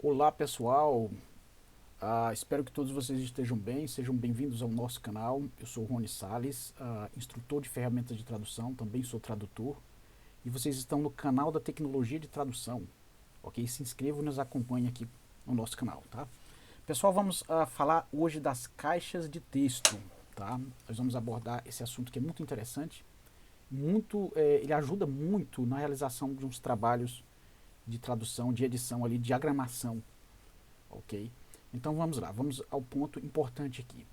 Olá pessoal, espero que todos vocês estejam bem, sejam bem-vindos ao nosso canal. Eu sou o Rony Salles, instrutor de ferramentas de tradução, também sou tradutor. E vocês estão no canal da Tecnologia de Tradução, ok? Se inscrevam e nos acompanhem aqui no nosso canal, tá? Pessoal, vamos falar hoje das caixas de texto, tá? Nós vamos abordar esse assunto que é muito interessante. Ele ajuda muito na realização de uns trabalhos de tradução, de edição ali, de diagramação, ok? Então vamos lá, vamos ao ponto importante aqui.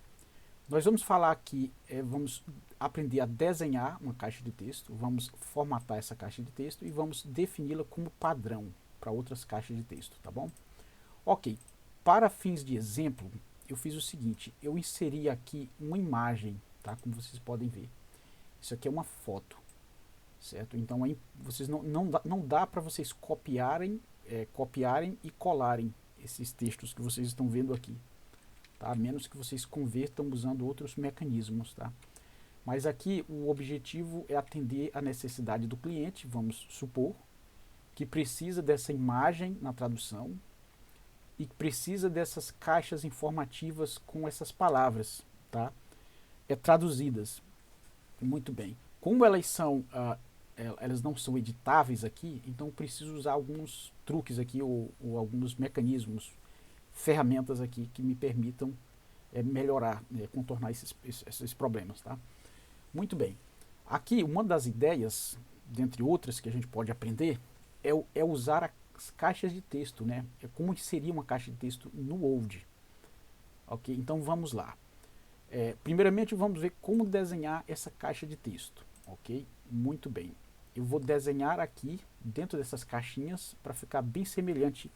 Nós vamos falar aqui, vamos aprender a desenhar uma caixa de texto, vamos formatar essa caixa de texto e vamos defini-la como padrão para outras caixas de texto, tá bom? Ok, para fins de exemplo, eu fiz o seguinte, eu inseri aqui uma imagem, tá? Como vocês podem ver. Isso aqui é uma foto, certo? Então aí vocês não dá para vocês copiarem e colarem esses textos que vocês estão vendo aqui, tá? A menos que vocês convertam usando outros mecanismos, tá? Mas aqui o objetivo é atender a necessidade do cliente, vamos supor, que precisa dessa imagem na tradução e que precisa dessas caixas informativas com essas palavras, tá? Traduzidas. Muito bem. Como elas não são editáveis aqui, então preciso usar alguns truques aqui ou alguns mecanismos, ferramentas aqui que me permitam melhorar, contornar esses problemas, tá? Muito bem. Aqui uma das ideias, dentre outras que a gente pode aprender, é usar as caixas de texto, né? É como inserir uma caixa de texto no Word. Ok? Então vamos lá. Primeiramente vamos ver como desenhar essa caixa de texto, ok? Muito bem. Eu vou desenhar aqui dentro dessas caixinhas para ficar bem semelhante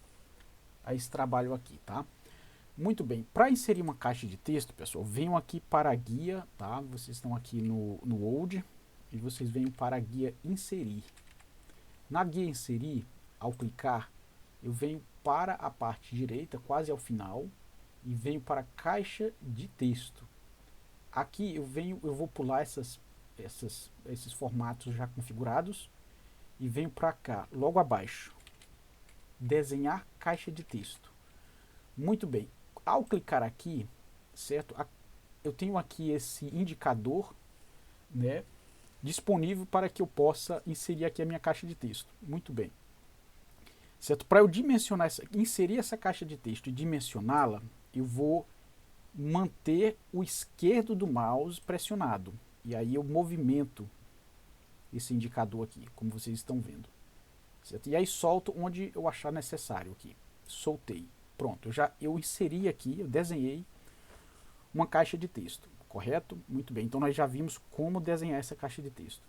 a esse trabalho aqui, tá? Muito bem. Para inserir uma caixa de texto, pessoal, venham aqui para a guia, tá? Vocês estão aqui no Word e vocês venham para a guia inserir. Na guia inserir, ao clicar, eu venho para a parte direita, quase ao final, e venho para a caixa de texto. Aqui eu vou pular esses formatos já configurados e venho para cá, logo abaixo, desenhar caixa de texto. Muito bem, ao clicar aqui, certo? Eu tenho aqui esse indicador, né, disponível para que eu possa inserir aqui a minha caixa de texto. Muito bem. Certo? Para eu inserir essa caixa de texto e dimensioná-la, eu vou manter o esquerdo do mouse pressionado. E aí eu movimento esse indicador aqui, como vocês estão vendo. Certo? E aí solto onde eu achar necessário aqui. Soltei. Pronto, eu inseri aqui, eu desenhei uma caixa de texto, correto? Muito bem, então nós já vimos como desenhar essa caixa de texto.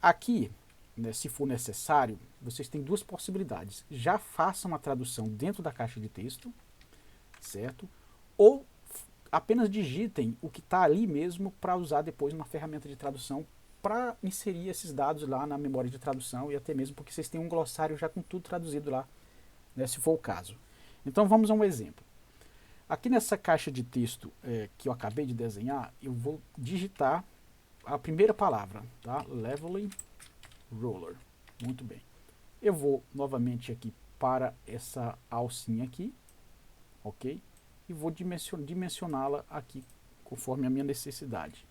Aqui, né, se for necessário, vocês têm duas possibilidades. Já façam a tradução dentro da caixa de texto, certo? Ou apenas digitem o que está ali mesmo para usar depois uma ferramenta de tradução para inserir esses dados lá na memória de tradução e até mesmo porque vocês têm um glossário já com tudo traduzido lá, né, se for o caso. Então vamos a um exemplo. Aqui nessa caixa de texto que eu acabei de desenhar, eu vou digitar a primeira palavra, tá? Leveling Roller. Muito bem. Eu vou novamente aqui para essa alcinha aqui, ok? E vou dimensioná-la aqui conforme a minha necessidade.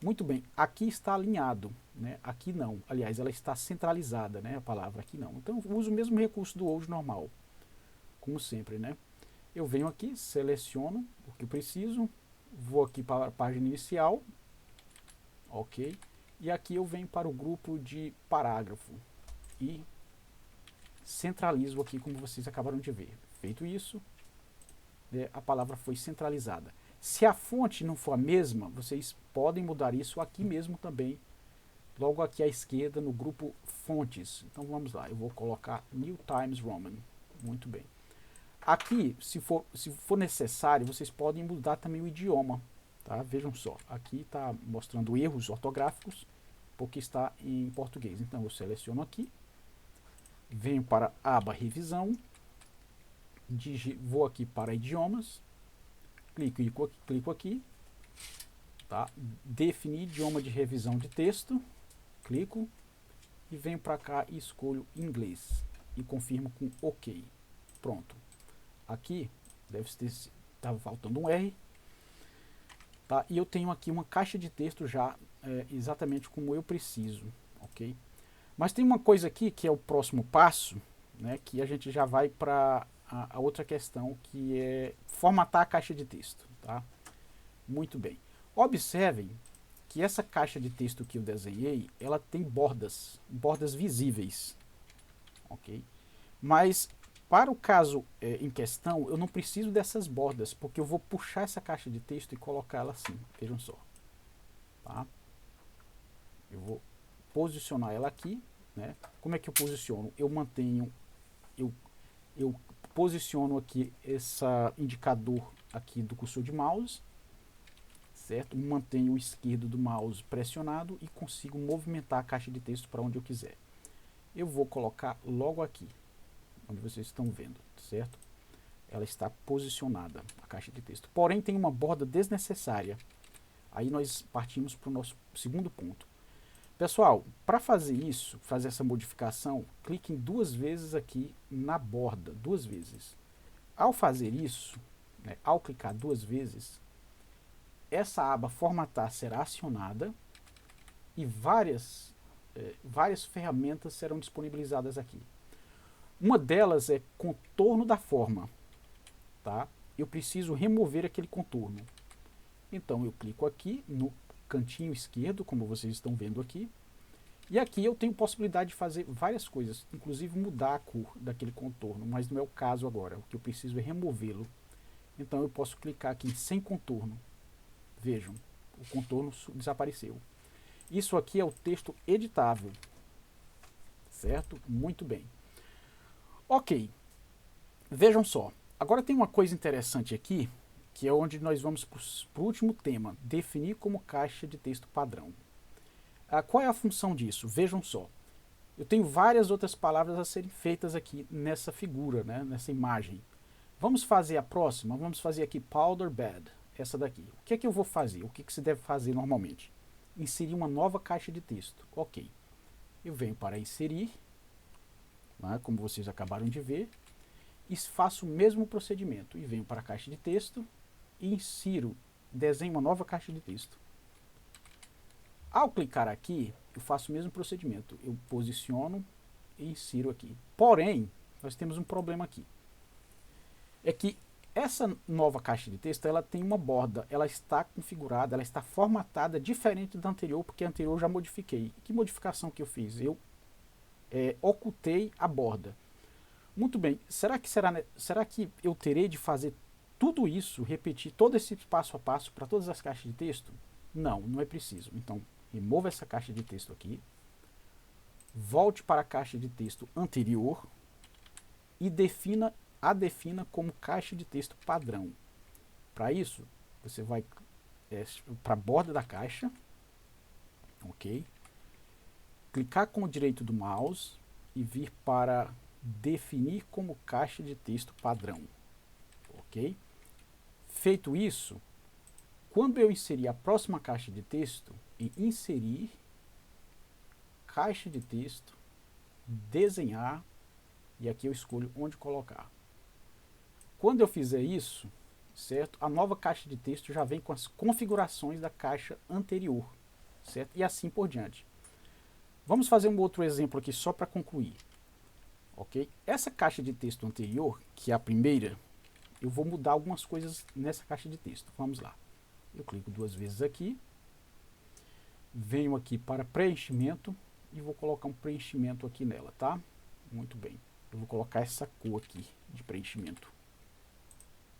Muito bem, aqui está alinhado, né? Aqui não. Aliás, ela está centralizada, né? A palavra aqui não. Então eu uso o mesmo recurso do Word normal, como sempre, né? Eu venho aqui, seleciono o que eu preciso, vou aqui para a página inicial, ok? E aqui eu venho para o grupo de parágrafo e centralizo aqui como vocês acabaram de ver. Feito isso, a palavra foi centralizada. Se a fonte não for a mesma, vocês podem mudar isso aqui mesmo também, logo aqui à esquerda no grupo fontes. Então vamos lá, eu vou colocar New Times Roman. Muito bem. Aqui, se for necessário, vocês podem mudar também o idioma. Tá? Vejam só, aqui está mostrando erros ortográficos, porque está em português. Então eu seleciono aqui, venho para a aba revisão, vou aqui para idiomas, clico aqui, tá? Definir idioma de revisão de texto, clico e venho para cá e escolho inglês e confirmo com OK. Pronto. aqui, deve ter, estava faltando um R, tá? E eu tenho aqui uma caixa de texto já exatamente como eu preciso, ok? Mas tem uma coisa aqui que é o próximo passo, né, que a gente já vai para a outra questão, que é formatar a caixa de texto, tá? Muito bem. Observem que essa caixa de texto que eu desenhei, ela tem bordas visíveis, ok? Mas para o caso em questão, eu não preciso dessas bordas, porque eu vou puxar essa caixa de texto e colocar ela assim, vejam só, tá? Eu vou posicionar ela aqui, né? Como é que eu posiciono? Eu mantenho, eu posiciono aqui esse indicador aqui do cursor de mouse, certo? Mantenho o esquerdo do mouse pressionado e consigo movimentar a caixa de texto para onde eu quiser. Eu vou colocar logo aqui, onde vocês estão vendo, certo? Ela está posicionada, a caixa de texto. Porém, tem uma borda desnecessária. Aí nós partimos para o nosso segundo ponto. Pessoal, para fazer isso, fazer essa modificação, cliquem 2 vezes aqui na borda, 2 vezes. Ao fazer isso, né, ao clicar 2 vezes, essa aba formatar será acionada e várias ferramentas serão disponibilizadas aqui. Uma delas é contorno da forma, tá? Eu preciso remover aquele contorno. Então eu clico aqui no cantinho esquerdo, como vocês estão vendo aqui, e aqui eu tenho possibilidade de fazer várias coisas, inclusive mudar a cor daquele contorno, mas não é o caso agora. O que eu preciso é removê-lo. Então eu posso clicar aqui em sem contorno. Vejam, o contorno desapareceu. Isso aqui é o texto editável, certo? Muito bem. Ok, vejam só. Agora tem uma coisa interessante aqui, que é onde nós vamos para o último tema, definir como caixa de texto padrão. Qual é a função disso? Vejam só. Eu tenho várias outras palavras a serem feitas aqui nessa figura, né, nessa imagem. Vamos fazer a próxima? Vamos fazer aqui powder bed, essa daqui. O que é que eu vou fazer? O que se deve fazer normalmente? Inserir uma nova caixa de texto. Ok. Eu venho para inserir, né, como vocês acabaram de ver, e faço o mesmo procedimento. E venho para a caixa de texto e insiro, desenho uma nova caixa de texto. Ao clicar aqui, eu faço o mesmo procedimento. Eu posiciono e insiro aqui. Porém, nós temos um problema aqui. É que essa nova caixa de texto, ela tem uma borda, ela está configurada, ela está formatada diferente da anterior, porque a anterior eu já modifiquei. Que modificação que eu fiz? Eu ocultei a borda. Muito bem, será que eu terei de fazer tudo isso, repetir todo esse passo a passo para todas as caixas de texto? Não, não é preciso. Então, remova essa caixa de texto aqui, volte para a caixa de texto anterior e defina como caixa de texto padrão. Para isso, você vai para a borda da caixa, ok? Clicar com o direito do mouse e vir para definir como caixa de texto padrão, ok? Feito isso, quando eu inserir a próxima caixa de texto, em inserir, caixa de texto, desenhar, e aqui eu escolho onde colocar. Quando eu fizer isso, certo? A nova caixa de texto já vem com as configurações da caixa anterior, certo? E assim por diante. Vamos fazer um outro exemplo aqui só para concluir, ok? Essa caixa de texto anterior, que é a primeira, eu vou mudar algumas coisas nessa caixa de texto. Vamos lá. Eu clico 2 vezes aqui, venho aqui para preenchimento e vou colocar um preenchimento aqui nela, tá? Muito bem. Eu vou colocar essa cor aqui de preenchimento.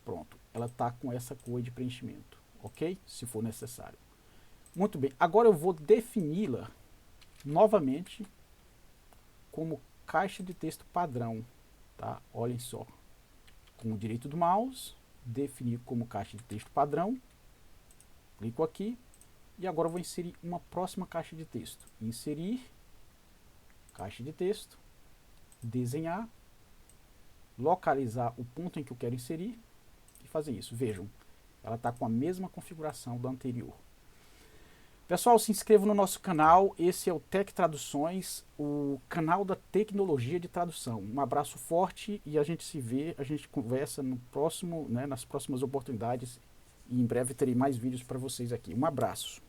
Pronto, ela está com essa cor de preenchimento, ok? Se for necessário. Muito bem, agora eu vou defini-la novamente como caixa de texto padrão, tá? Olhem só. Com o direito do mouse, definir como caixa de texto padrão. Clico aqui e agora eu vou inserir uma próxima caixa de texto. Inserir, caixa de texto, desenhar, localizar o ponto em que eu quero inserir e fazer isso. Vejam, ela está com a mesma configuração da anterior. Pessoal, se inscreva no nosso canal. Esse é o Tech Traduções, o canal da tecnologia de tradução. Um abraço forte e a gente se vê, a gente conversa no próximo, né, nas próximas oportunidades. E em breve terei mais vídeos para vocês aqui. Um abraço.